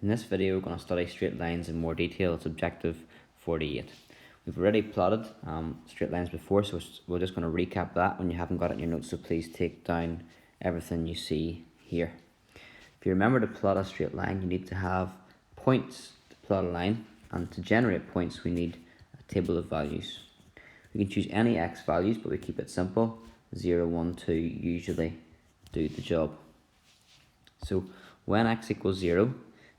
In this video we're going to study straight lines in more detail. It's objective 48. We've already plotted straight lines before, so we're just going to recap that when you haven't got it in your notes, so please take down everything you see here. If you remember to plot a straight line, you need to have points to plot a line, and to generate points we need a table of values. We can choose any x values, but we keep it simple. 0, 1, 2 usually do the job. So when x equals 0,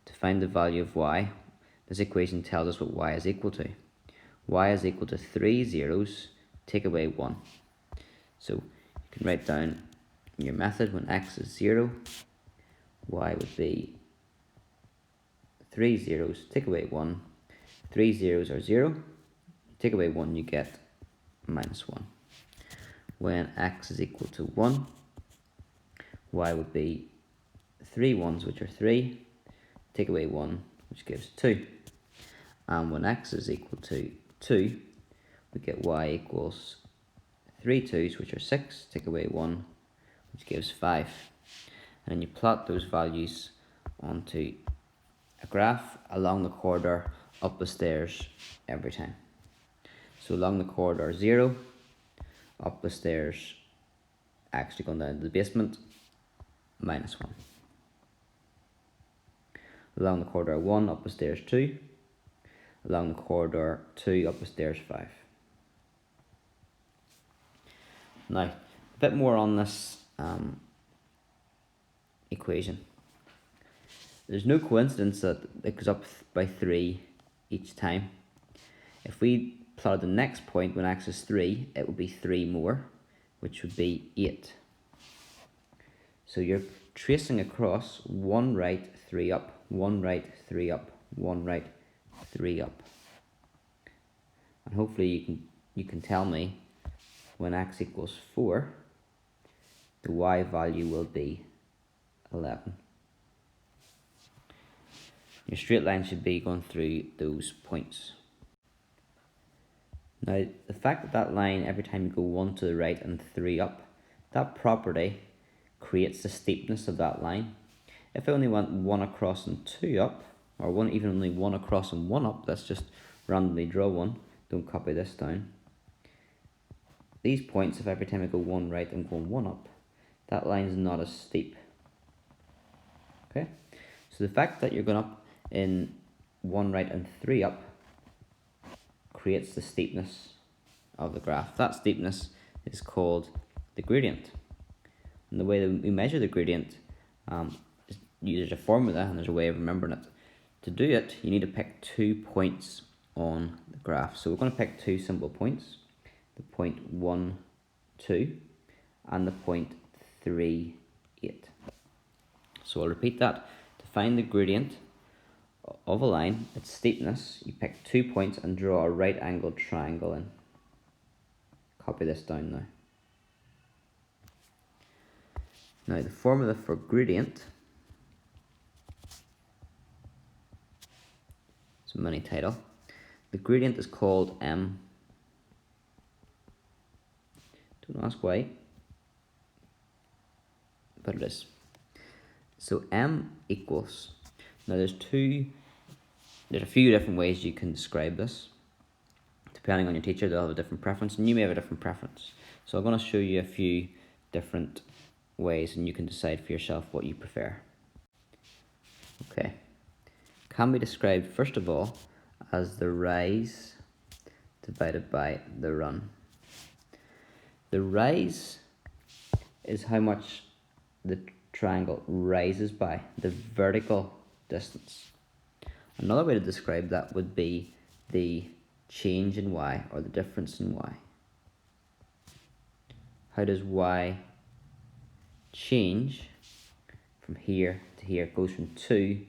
to find the value of y, this equation tells us what y is equal to. Y is equal to 3 zeros, take away 1. So you can write down your method. When x is 0, y would be 3 zeros, take away 1. 3 zeros are 0, take away 1, you get minus 1. When x is equal to 1, y would be 3 ones, which are 3, take away 1, which gives 2. And when x is equal to 2, we get y equals 3 2's, which are 6, take away 1, which gives 5. And then you plot those values onto a graph along the corridor, up the stairs every time. So along the corridor 0, up the stairs, actually going down to the basement, minus 1. Along the corridor 1, up the stairs 2. Along the corridor 2, up the stairs 5. Now, a bit more on this equation. There's no coincidence that it goes up by 3 each time. If we plotted the next point when x is 3, it would be 3 more, which would be 8. So you're tracing across 1 right, 3 up, 1 right, 3 up, 1 right, 3 up. And hopefully you can tell me when x equals 4, the y value will be 11. Your straight line should be going through those points. Now, the fact that that line, every time you go 1 to the right and 3 up, that property creates the steepness of that line. If I only went 1 across and 2 up, or even only 1 across and 1 up, let's just randomly draw one, don't copy this down. These points, if every time I go 1 right I'm going 1 up, that line is not as steep. Okay, so the fact that you're going up in 1 right and 3 up creates the steepness of the graph. That steepness is called the gradient. And the way that we measure the gradient, there's a formula and there's a way of remembering it. To do it, you need to pick 2 points on the graph. So we're going to pick 2 simple points, the point 1, 2, and the point 3, 8. So I'll repeat that. To find the gradient of a line, its steepness, you pick 2 points and draw a right angled triangle in. Copy this down now. Now the formula for gradient, it's a mini title. The gradient is called m. Don't ask why, but it is. So m equals, now there's a few different ways you can describe this. Depending on your teacher, they'll have a different preference, and you may have a different preference. So I'm going to show you a few different ways, and you can decide for yourself what you prefer. Okay, can be described first of all as the rise divided by the run. The rise is how much the triangle rises by, the vertical distance. Another way to describe that would be the change in y, or the difference in y. How does y change from here to here? It goes from 2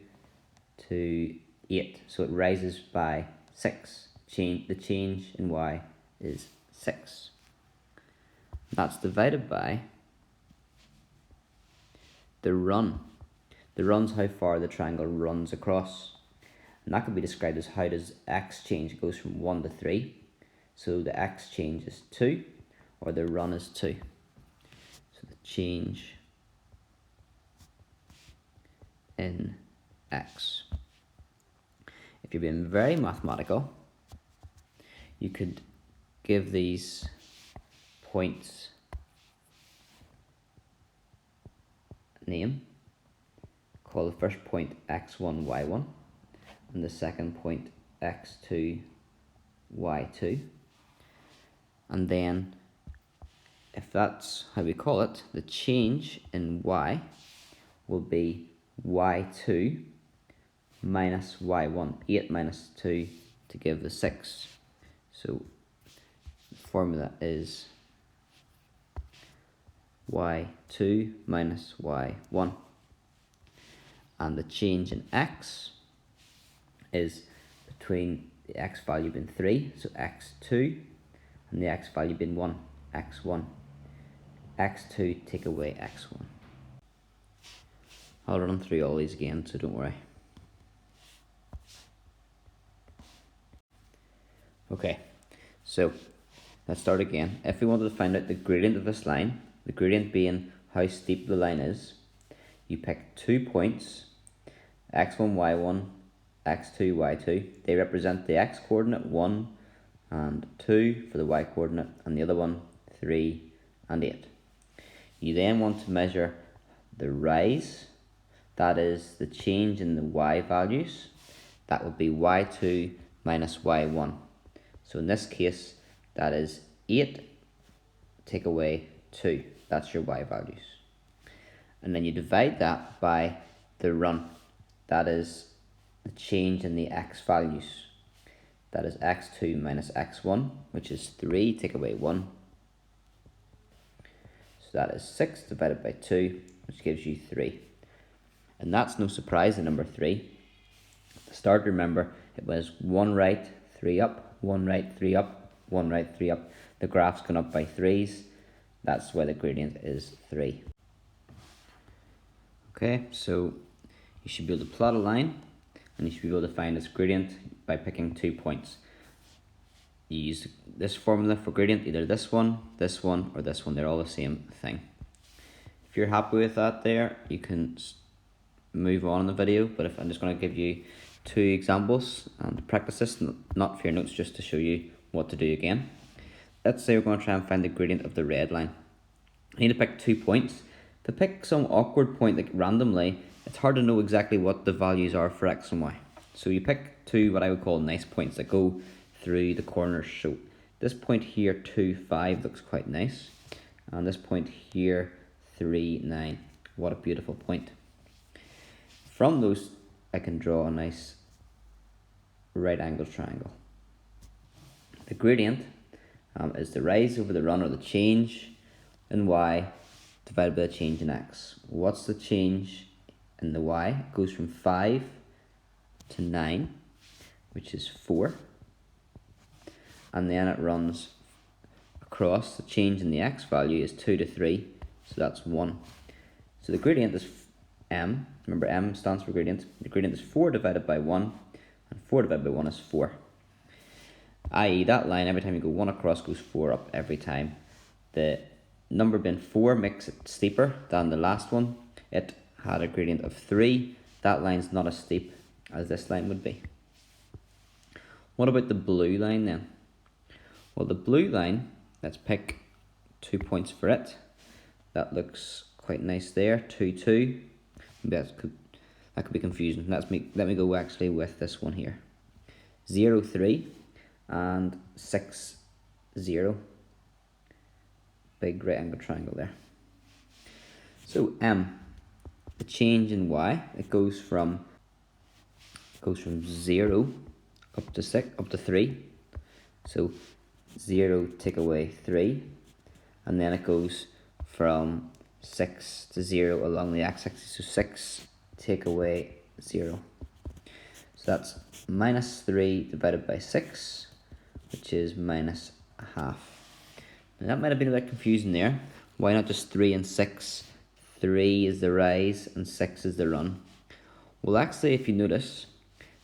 to 8, so it rises by 6. The change in y is 6. That's divided by the run. The run's how far the triangle runs across. And that can be described as how does x change. It goes from 1 to 3. So the x change is 2, or the run is 2. So the change in x. if you're being very mathematical, you could give these points a name. Call the first point x1, y1, and the second point x2, y2. And then, if that's how we call it, the change in y will be y2 minus y1, 8 minus 2 to give the 6. So the formula is y2 minus y1. And the change in x is between the x value being 3, so x2, and the x value being 1, x1. x2 take away x1. I'll run through all these again, so don't worry. Okay, so let's start again. If we wanted to find out the gradient of this line, the gradient being how steep the line is, you pick 2 points, x1, y1, x2, y2. They represent the x coordinate 1 and 2 for the y coordinate, and the other one 3 and 8. You then want to measure the rise, that is the change in the y values. That would be y2 minus y1. So in this case, that is 8 take away 2. That's your y values. And then you divide that by the run. That is the change in the x values. That is x2 minus x1, which is 3 take away 1. So that is 6 divided by 2, which gives you 3. And that's no surprise, the number 3. To start, remember, it was 1 right, 3 up, 1 right, 3 up, 1 right, 3 up. The graph's gone up by 3s. That's why the gradient is 3. Okay, so you should be able to plot a line, and you should be able to find its gradient by picking 2 points. You use this formula for gradient, either this one, or this one. They're all the same thing. If you're happy with that there, you can move on in the video, but if I'm just going to give you 2 examples and practice this, not for your notes, just to show you what to do again. Let's say we're going to try and find the gradient of the red line. I need to pick 2 points. To pick some awkward point like randomly, it's hard to know exactly what the values are for x and y. So you pick 2 what I would call nice points that go through the corners. So this point here, 2, 5, looks quite nice. And this point here, 3, 9. What a beautiful point. From those, I can draw a nice right angled triangle. The gradient is the rise over the run, or the change in y divided by the change in x. What's the change in the y? It goes from 5 to 9, which is 4. And then it runs across. The change in the x value is 2 to 3, so that's 1. So the gradient is m. Remember, m stands for gradient. The gradient is 4 divided by 1, and 4 divided by 1 is 4. I.e., that line, every time you go 1 across, goes 4 up every time. The number being 4 makes it steeper than the last one. It had a gradient of 3. That line's not as steep as this line would be. What about the blue line then? Well, the blue line, let's pick 2 points for it. That looks quite nice there, 2, 2. That could be confusing. Let me go actually with this one here. 0, 3 and 6, 0. Big right angle triangle there. So the change in y, it goes from 0 up to 6, up to 3. So 0 take away 3, and then it goes from 6 to 0 along the x-axis, so 6 take away 0. So that's minus 3 divided by 6, which is minus a half. Now that might have been a bit confusing there. Why not just 3 and 6? 3 is the rise and 6 is the run. Well, actually, if you notice,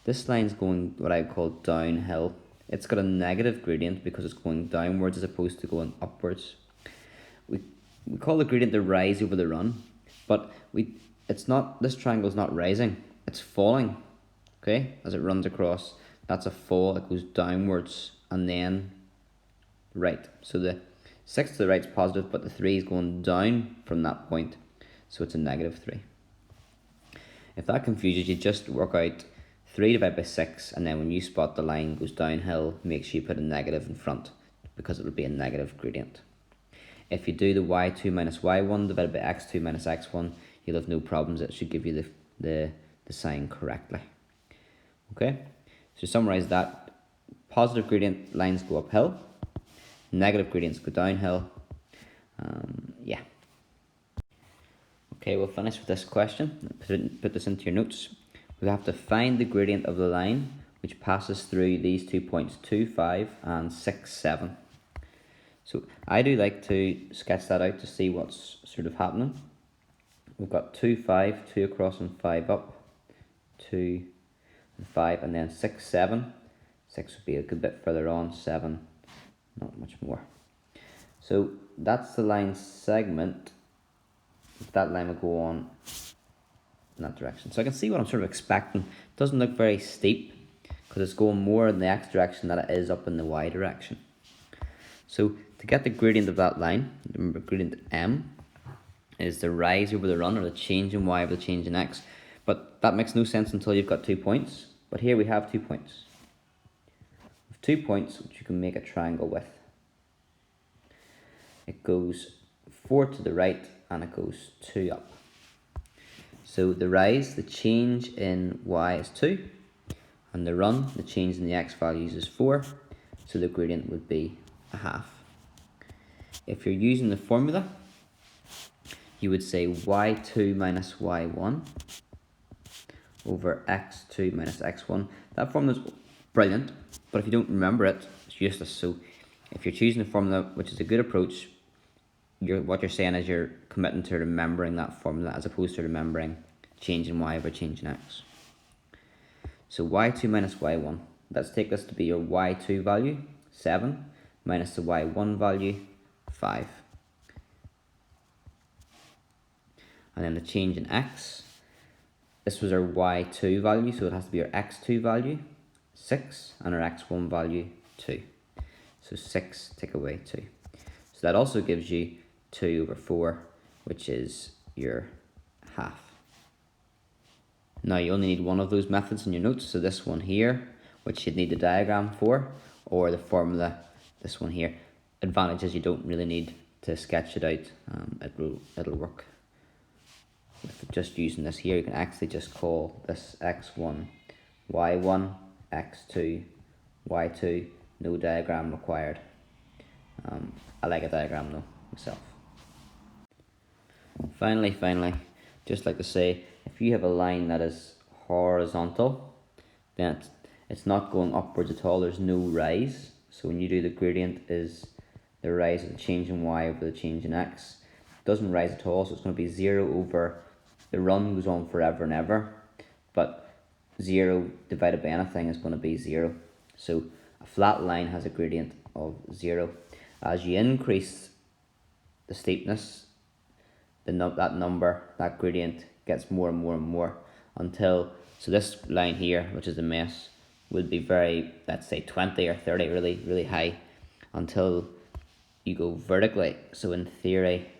this line's going what I call downhill. It's got a negative gradient because it's going downwards as opposed to going upwards. We call the gradient the rise over the run, but it's not. This triangle is not rising; it's falling, Okay, as it runs across, that's a fall, it goes downwards and then right. So the 6 to the right is positive, but the 3 is going down from that point, so it's a negative 3. If that confuses you, just work out 3 divided by 6, and then when you spot the line goes downhill, make sure you put a negative in front, because it would be a negative gradient. If you do the y2 minus y1 divided by x2 minus x1, you'll have no problems. It should give you the sign correctly. Okay, so to summarise that, positive gradient lines go uphill, negative gradients go downhill. Yeah. Okay, we'll finish with this question. Put this into your notes. We have to find the gradient of the line which passes through these 2 points, 2, 5 and 6, 7. So I do like to sketch that out to see what's sort of happening. We've got 2, 5, 2 across and 5 up, 2 and 5, and then 6, 7. 6 would be a good bit further on, 7, not much more. So that's the line segment. That line will go on in that direction. So I can see what I'm sort of expecting. It doesn't look very steep because it's going more in the x direction than it is up in the y direction. So to get the gradient of that line, remember gradient m is the rise over the run, or the change in y over the change in x. But that makes no sense until you've got 2 points. But here we have 2 points. With 2 points which you can make a triangle with. It goes 4 to the right and it goes 2 up. So the rise, the change in y is 2, and the run, the change in the x values is 4, so the gradient would be a half. If you're using the formula, you would say y2 minus y1 over x2 minus x1. That formula is brilliant, but if you don't remember it, it's useless. So if you're choosing a formula, which is a good approach, what you're saying is you're committing to remembering that formula as opposed to remembering change in y over change in x. So y2 minus y1, let's take this to be your y2 value, 7, minus the y1 value, 5. And then the change in x, this was our y2 value, so it has to be our x2 value, 6, and our x1 value, 2. So 6 take away 2. So that also gives you 2 over 4, which is your half. Now you only need one of those methods in your notes, so this one here, which you'd need the diagram for, or the formula, this one here. Advantage is you don't really need to sketch it out, it'll work. With just using this here, you can actually just call this x1, y1, x2, y2, no diagram required. I like a diagram though, myself. Finally, just like to say, if you have a line that is horizontal, then it's not going upwards at all, there's no rise. So when you do the gradient is the rise of the change in y over the change in x. It doesn't rise at all, so it's going to be 0 over, the run goes on forever and ever, but 0 divided by anything is going to be 0. So a flat line has a gradient of 0. As you increase the steepness, that gradient gets more and more and more until, so this line here, which is a mess, would be very, let's say 20 or 30, really high, until you go vertically. So in theory,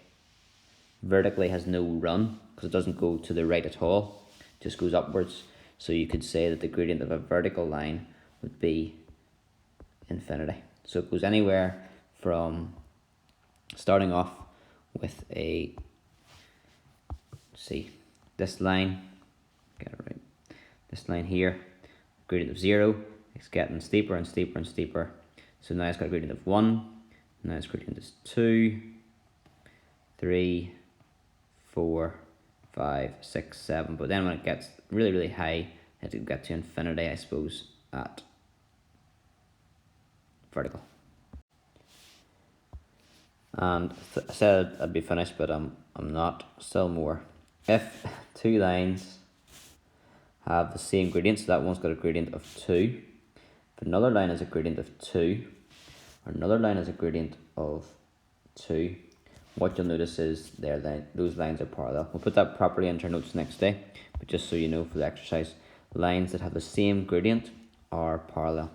vertically has no run because it doesn't go to the right at all, it just goes upwards. So you could say that the gradient of a vertical line would be infinity. So it goes anywhere from starting off with a, see, this line, get it right, this line here, gradient of 0, it's getting steeper and steeper and steeper. So now it's got a gradient of 1, now its gradient is 2, 3, 4, 5, 6, 7. But then when it gets really high, it will get to infinity, I suppose, at vertical. And I said I'd be finished, but I'm not. Still more. If two lines have the same gradient, so that one's got a gradient of 2, if another line has a gradient of 2, or another line has a gradient of 2, what you'll notice is those lines are parallel. We'll put that properly into our notes next day, but just so you know for the exercise, lines that have the same gradient are parallel.